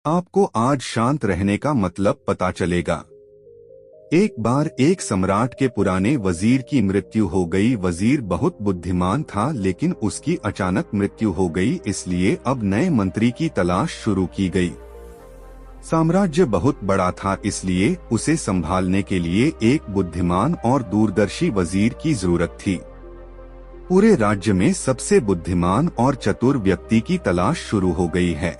आपको आज शांत रहने का मतलब पता चलेगा। एक बार एक सम्राट के पुराने वजीर की मृत्यु हो गई। वजीर बहुत बुद्धिमान था, लेकिन उसकी अचानक मृत्यु हो गई, इसलिए अब नए मंत्री की तलाश शुरू की गई। साम्राज्य बहुत बड़ा था, इसलिए उसे संभालने के लिए एक बुद्धिमान और दूरदर्शी वजीर की जरूरत थी। पूरे राज्य में सबसे बुद्धिमान और चतुर व्यक्ति की तलाश शुरू हो गई है।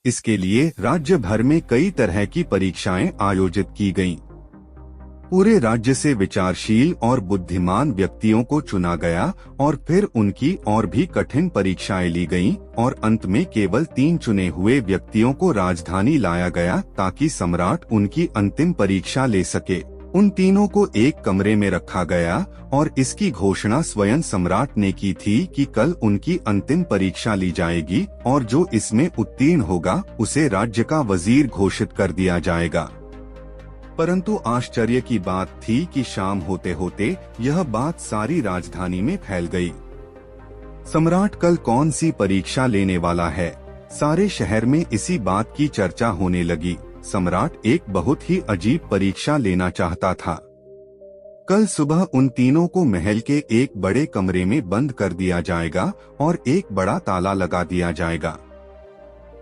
इसके लिए राज्य भर में कई तरह की परीक्षाएं आयोजित की गईं। पूरे राज्य से विचारशील और बुद्धिमान व्यक्तियों को चुना गया और फिर उनकी और भी कठिन परीक्षाएं ली गईं और अंत में केवल 3 चुने हुए व्यक्तियों को राजधानी लाया गया ताकि सम्राट उनकी अंतिम परीक्षा ले सके। उन तीनों को एक कमरे में रखा गया और इसकी घोषणा स्वयं सम्राट ने की थी कि कल उनकी अंतिम परीक्षा ली जाएगी और जो इसमें उत्तीर्ण होगा उसे राज्य का वजीर घोषित कर दिया जाएगा। परंतु आश्चर्य की बात थी कि शाम होते होते यह बात सारी राजधानी में फैल गई। सम्राट कल कौन सी परीक्षा लेने वाला है? सारे शहर में इसी बात की चर्चा होने लगी। सम्राट एक बहुत ही अजीब परीक्षा लेना चाहता था। कल सुबह उन तीनों को महल के एक बड़े कमरे में बंद कर दिया जाएगा और एक बड़ा ताला लगा दिया जाएगा।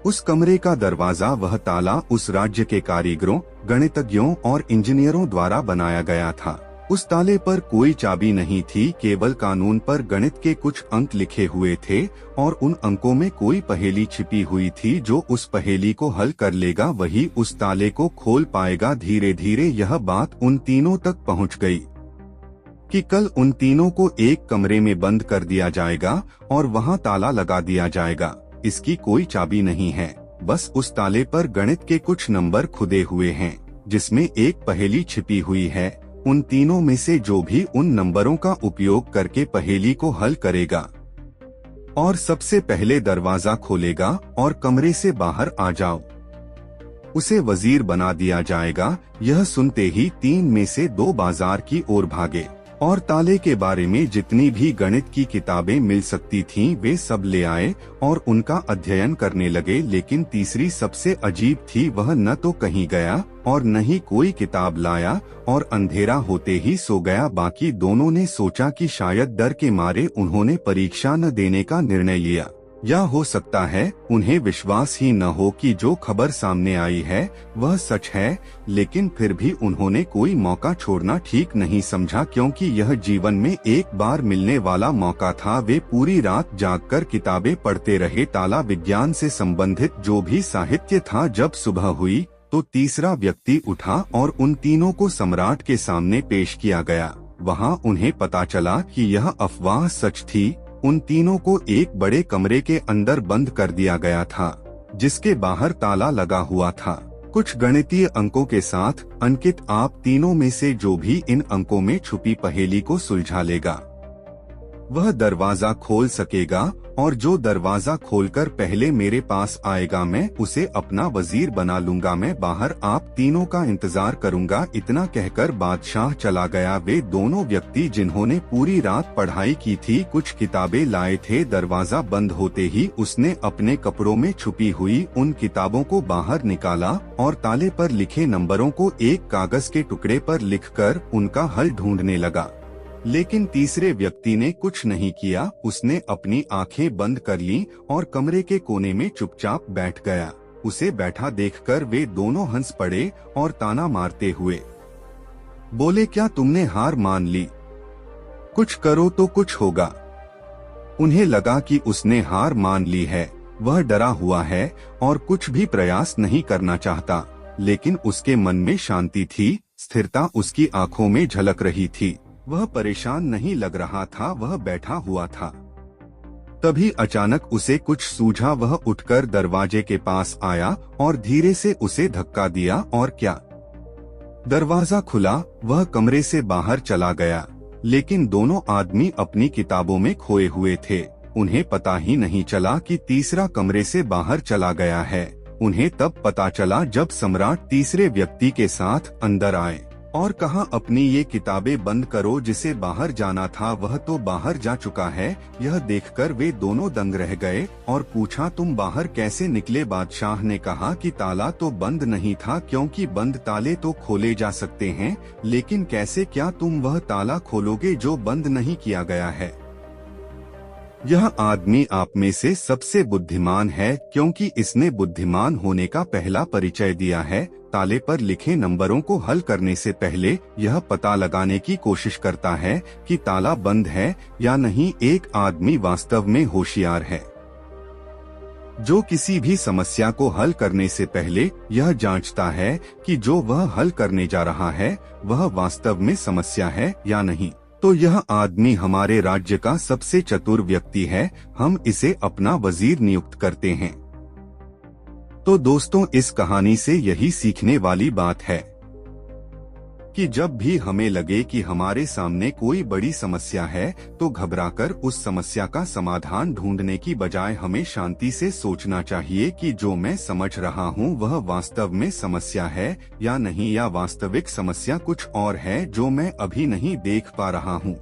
उस कमरे का दरवाजा, वह ताला उस राज्य के कारीगरों, गणितज्ञों और इंजीनियरों द्वारा बनाया गया था। उस ताले पर कोई चाबी नहीं थी, केवल कानून पर गणित के कुछ अंक लिखे हुए थे और उन अंकों में कोई पहेली छिपी हुई थी। जो उस पहेली को हल कर लेगा वही उस ताले को खोल पाएगा। धीरे धीरे यह बात उन तीनों तक पहुंच गई कि कल उन तीनों को एक कमरे में बंद कर दिया जाएगा और वहां ताला लगा दिया जाएगा। इसकी कोई चाबी नहीं है, बस उस ताले पर गणित के कुछ नंबर खुदे हुए हैं जिसमें एक पहेली छिपी हुई है। उन तीनों में से जो भी उन नंबरों का उपयोग करके पहेली को हल करेगा और सबसे पहले दरवाजा खोलेगा और कमरे से बाहर आ जाओ, उसे वजीर बना दिया जाएगा। यह सुनते ही 3 में से 2 बाजार की ओर भागे और ताले के बारे में जितनी भी गणित की किताबें मिल सकती थीं वे सब ले आए और उनका अध्ययन करने लगे। लेकिन तीसरी सबसे अजीब थी, वह न तो कहीं गया और न ही कोई किताब लाया और अंधेरा होते ही सो गया। बाकी दोनों ने सोचा कि शायद डर के मारे उन्होंने परीक्षा न देने का निर्णय लिया, या हो सकता है उन्हें विश्वास ही न हो कि जो खबर सामने आई है वह सच है। लेकिन फिर भी उन्होंने कोई मौका छोड़ना ठीक नहीं समझा, क्योंकि यह जीवन में एक बार मिलने वाला मौका था। वे पूरी रात जागकर किताबें पढ़ते रहे, ताला विज्ञान से संबंधित जो भी साहित्य था। जब सुबह हुई तो तीसरा व्यक्ति उठा और उन तीनों को सम्राट के सामने पेश किया गया। वहाँ उन्हें पता चला कि यह अफवाह सच थी। उन तीनों को एक बड़े कमरे के अंदर बंद कर दिया गया था जिसके बाहर ताला लगा हुआ था कुछ गणितीय अंकों के साथ। अंकित, आप तीनों में से जो भी इन अंकों में छुपी पहेली को सुलझा लेगा वह दरवाजा खोल सकेगा, और जो दरवाजा खोलकर पहले मेरे पास आएगा मैं उसे अपना वजीर बना लूंगा। मैं बाहर आप तीनों का इंतजार करूंगा। इतना कहकर बादशाह चला गया। वे दोनों व्यक्ति जिन्होंने पूरी रात पढ़ाई की थी कुछ किताबें लाए थे। दरवाजा बंद होते ही उसने अपने कपड़ों में छुपी हुई उन किताबों को बाहर निकाला और ताले पर लिखे नंबरों को एक कागज के टुकड़े पर लिखकर उनका हल ढूंढने लगा। लेकिन तीसरे व्यक्ति ने कुछ नहीं किया। उसने अपनी आंखें बंद कर लीं और कमरे के कोने में चुपचाप बैठ गया। उसे बैठा देखकर वे दोनों हंस पड़े और ताना मारते हुए बोले, क्या तुमने हार मान ली? कुछ करो तो कुछ होगा। उन्हें लगा कि उसने हार मान ली है। वह डरा हुआ है और कुछ भी प्रयास नहीं करना चाहता, लेकिन उसके मन में शांति थी, स्थिरता उसकी आंखों में झलक रही थी। वह परेशान नहीं लग रहा था, वह बैठा हुआ था। तभी अचानक उसे कुछ सूझा। वह उठकर दरवाजे के पास आया और धीरे से उसे धक्का दिया और क्या, दरवाजा खुला। वह कमरे से बाहर चला गया, लेकिन दोनों आदमी अपनी किताबों में खोए हुए थे। उन्हें पता ही नहीं चला कि तीसरा कमरे से बाहर चला गया है। उन्हें तब पता चला जब सम्राट तीसरे व्यक्ति के साथ अंदर आए और कहा अपनी ये किताबें बंद करो, जिसे बाहर जाना था वह तो बाहर जा चुका है। यह देखकर वे दोनों दंग रह गए और पूछा तुम बाहर कैसे निकले? बादशाह ने कहा कि ताला तो बंद नहीं था, क्योंकि बंद ताले तो खोले जा सकते हैं, लेकिन कैसे? क्या तुम वह ताला खोलोगे जो बंद नहीं किया गया है? यह आदमी आप में से सबसे बुद्धिमान है, क्योंकि इसने बुद्धिमान होने का पहला परिचय दिया है। ताले पर लिखे नंबरों को हल करने से पहले यह पता लगाने की कोशिश करता है कि ताला बंद है या नहीं। एक आदमी वास्तव में होशियार है जो किसी भी समस्या को हल करने से पहले यह जांचता है कि जो वह हल करने जा रहा है वह वास्तव में समस्या है या नहीं। तो यह आदमी हमारे राज्य का सबसे चतुर व्यक्ति है। हम इसे अपना वजीर नियुक्त करते हैं। तो दोस्तों, इस कहानी से यही सीखने वाली बात है कि जब भी हमें लगे कि हमारे सामने कोई बड़ी समस्या है, तो घबराकर उस समस्या का समाधान ढूंढने की बजाय हमें शांति से सोचना चाहिए कि जो मैं समझ रहा हूँ वह वास्तव में समस्या है या नहीं, या वास्तविक समस्या कुछ और है जो मैं अभी नहीं देख पा रहा हूँ।